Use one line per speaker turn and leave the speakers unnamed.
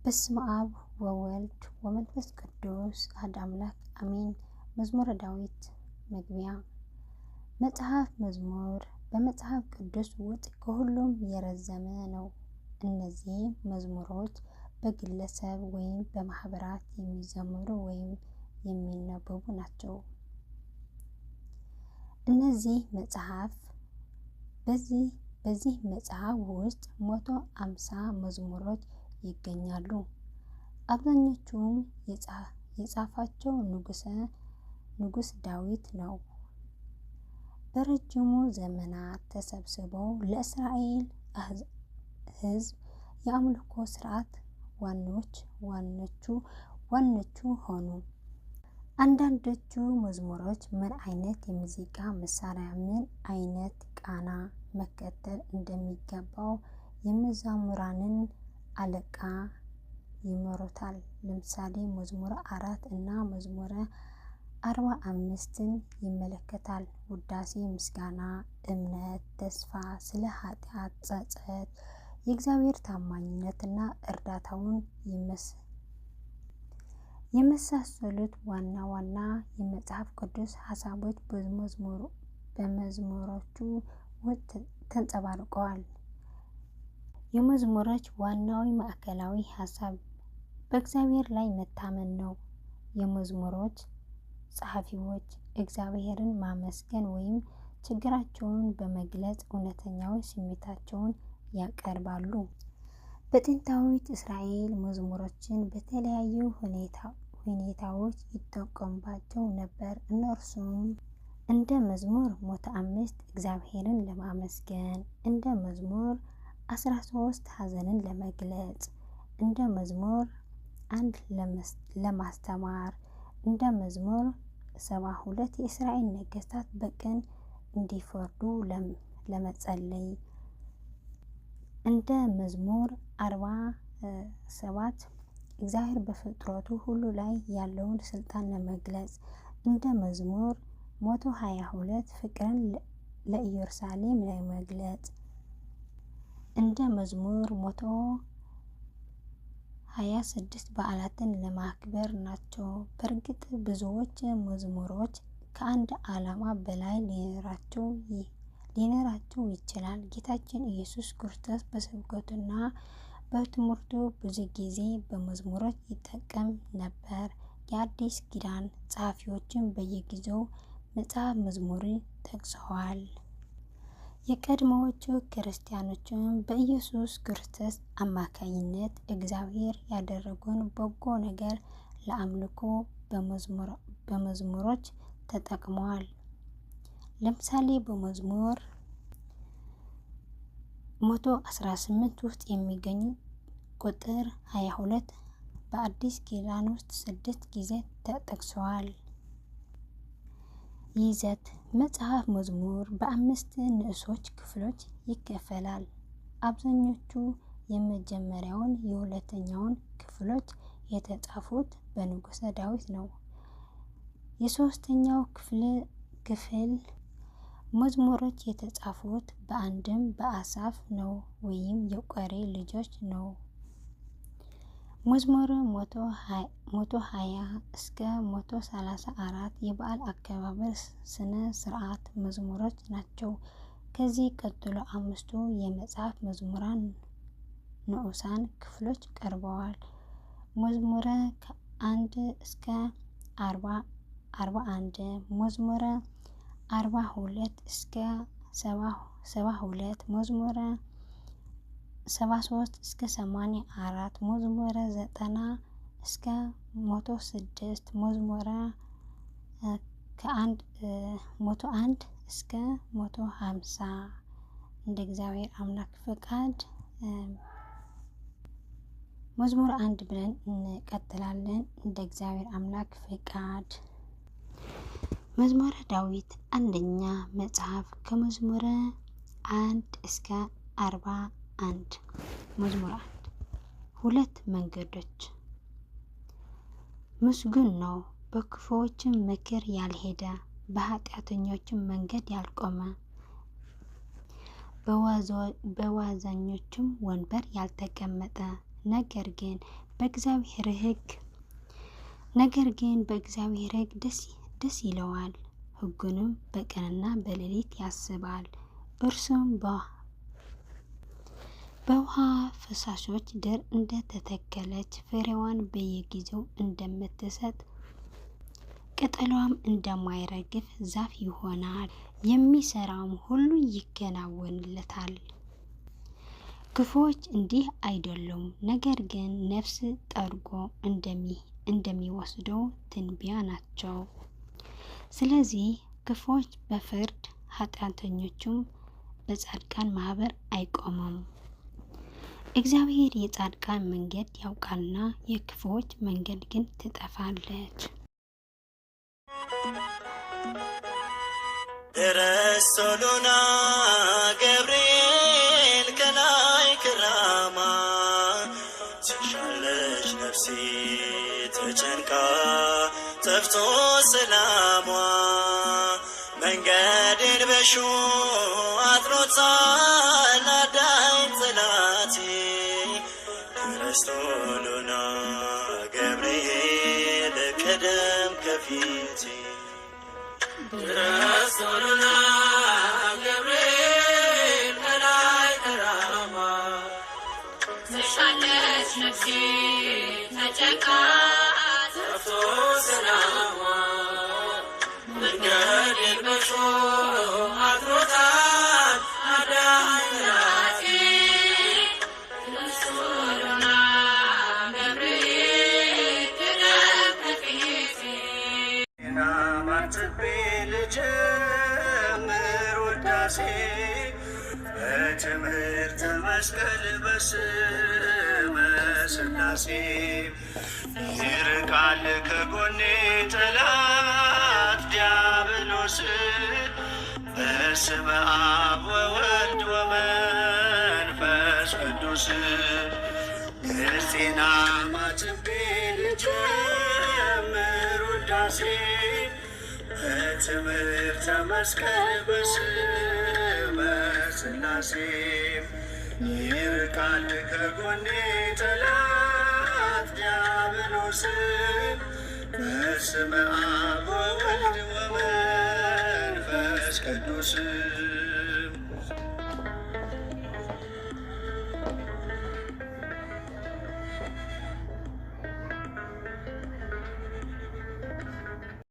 በስመ አብ ወወልድ ወመንፈስ ቅዱስ አሐዱ አምላክ አሜን። መዝሙረ ዳዊት መግቢያ። መጽሐፍ መዝሙር በመጽሐፍ ቅዱስ ውስጥ ከሁሉም የረዘመ ነው። እነዚህ መዝሙሮች በግለሰብ ወይም በማህበራት የሚዘመሩ ወይም የሚነበቡ ናቸው። እነዚህ በዚህ መጽሐፍ ውስጥ 150 መዝሙሮች ይገኛሉ። አብዛኞቹም የጻፋቸው ንጉስ ዳዊት ነው። በረጅሙ ዘመናት ተሰብስበው ለእስራኤል ሕዝብ የአምልኮ ስርዓት ዋኖቹ ሆኑ። አንዳንዶቹ መዝሙሮች ምን አይነት የሙዚቃ መሳሪያ ምን አይነት ቃና መከተል እንደሚገባው የመዘምራንን አለቃ ይመሩታል። ለምሳሌ መዝሙር 4 እና መዝሙር 45ን ይመለከታል። ውዳሴ፣ ምስጋና፣ እምነት፣ ተስፋ፣ ስለ ኃጢአት ጸጸት፣ የእግዚአብሔር ታማኝነትና እርዳታውን የመሳሰሉት ዋና ዋና የመጽሐፍ ቅዱስ ሀሳቦች በመዝሙሮቹ ውስጥ ተንጸባርቀዋል። የመዝሙሮች ዋናው ማዕከላዊ ሀሳብ በእግዚአብሔር ላይ መታመን ነው። የመዝሙሮች ጸሐፊዎች እግዚአብሔርን ማመስገን ወይም ችግራቸውን በመግለጽ እውነተኛው ስሜታቸውን ያቀርባሉ። በጥንታዊት እስራኤል መዝሙሮችን በተለያዩ ሁኔታዎች ይጠቀሙባቸው ነበር። እነርሱም እንደ መዝሙር 105 እግዚአብሔርን ለማመስገን፣ እንደ መዝሙር 13 ሐዘንን ለመግለጽ፣ እንደ መዝሙር 1 ለማስተማር፣ እንደ መዝሙር 72 የእስራኤል ነገስታት በቀን እንዲፈርዱ ለመጸለይ፣ እንደ መዝሙር 47 እግዚአብሔር በፍጥረቱ ሁሉ ላይ ያለውን ስልጣን ለመግለጽ፣ እንደ መዝሙር 122 ፍቅርን ለኢየሩሳሌም ለመግለጽ፣ እንደ መዝሙር 126 በዓላትን ለማክበር ናቸው። በእርግጥ ብዙዎች መዝሙሮች ከአንድ ዓላማ በላይ ሊኖራቸው ይችላል። ጌታችን ኢየሱስ ክርስቶስ በስብከቱና በትምህርቱ ብዙ ጊዜ በመዝሙሮች ይጠቀም ነበር። የአዲስ ኪዳን ጸሐፊዎችም በየጊዜው መጽሐፍ መዝሙርን ጠቅሰዋል። የቀድሞዎቹ ክርስቲያኖችም በኢየሱስ ክርስቶስ አማካኝነት እግዚአብሔር ያደረገውን በጎ ነገር ለአምልኮ በመዝሙሮች ተጠቅመዋል። ለምሳሌ በመዝሙር 118 ውስጥ የሚገኙ ቁጥር 22 በአዲስ ኪዳን ውስጥ 6 ጊዜ ተጠቅሰዋል። ይዘት መጽሐፍ መዝሙር በ5 ንዑሶች ክፍሎች ይከፈላል። አብዛኞቹ የመጀመሪያውን የሁለተኛውን ክፍሎች የተጻፉት በንጉሥ ዳዊት ነው። የሶስተኛው ክፍል መዝሙሮች የተጻፉት በአንድም በአሳፍ ነው ወይም የቆሬ ልጆች ነው። መዝሙር 120 እስከ 134 የበዓል አከባበር ስነ ስርዓት መዝሙሮች ናቸው። ከዚህ ቀጥሎ 5ቱ የመጽሐፍ መዝሙራን ንዑሳን ክፍሎች ቀርበዋል። መዝሙረ 1 እስከ 41፣ መዝሙረ 42 እስከ 72፣ መዝሙረ 73 እስከ 84፣ መዝሙረ 90 እስከ 106፣ መዝሙረ 101 እስከ 150 እንደ እግዚአብሔር አምላክ ፈቃድ መዝሙር 1 ብለን እንቀጥላለን። እንደ እግዚአብሔር አምላክ ፈቃድ መዝሙረ ዳዊት አንደኛ መጽሐፍ ከመዝሙረ 1 እስከ 41። መዝሙር 1 ሁለት መንገዶች። ምስጉን ነው በክፉዎችም ምክር ያልሄደ፣ በኃጢአተኞችም መንገድ ያልቆመ፣ በዋዘኞችም ወንበር ያልተቀመጠ፣ ነገር ግን በእግዚአብሔር ሕግ ነገር ግን በእግዚአብሔር ሕግ ደስ ይለዋል፣ ሕጉንም በቀንና በሌሊት ያስባል። እርሱም በውሃ ፈሳሾች ዳር እንደተተከለች ፍሬዋን በየጊዜው እንደምትሰጥ ቅጠሏም እንደማይረግፍ ዛፍ ይሆናል። የሚሰራውም ሁሉ ይከናወንለታል። ክፉዎች እንዲህ አይደሉም፣ ነገር ግን ነፍስ ጠርጎ እንደሚወስደው ትንቢያ ናቸው። ስለዚህ ክፉዎች በፍርድ ኃጢአተኞቹም በጻድቃን ማህበር አይቆሙም። እግዚአብሔር የጻድቃን መንገድ ያውቃልና የክፉዎች መንገድ ግን ትጠፋለች።
ደረሶሉና ገብርኤል ከላይ ከራማ ትሻለች ነፍሴ ተጨንቃ ጠፍቶ ሰላሟ መንገድን በእሾህ አጥሮታል አዳኝ ጠላቴ ደረሶሉና ገብርኤል ቀደም ከፊቴ ደረሶሉና ገብርኤል ከላይ ከራማ ትሻለች ነፍሴ ተጨንቃ ጠፍቶ ሰላሟ መንገዴን በእሾህ አጥሮታል አዳኝ ጠላቴ ደረሶሉና ገብርኤል ቀደም ከፊቴ ናማትቤ ልጀምር ውዳሴ በትምህርተ መስቀል በስመ ሥላሴ ይርቃል ከጎኔ ጠላት ዲያብሎስ በስመ አብ ወወልድ ወመንፈስ ቅዱስ ክርስቲና ማትቤ ልጀምር ውዳሴ በትምህርተ መስቀል በስመ ሥላሴ ይርቃል ከጎኔ ጠላት ዲያብሎስ በስመ አብ ወወልድ ወመንፈስ ቅዱስ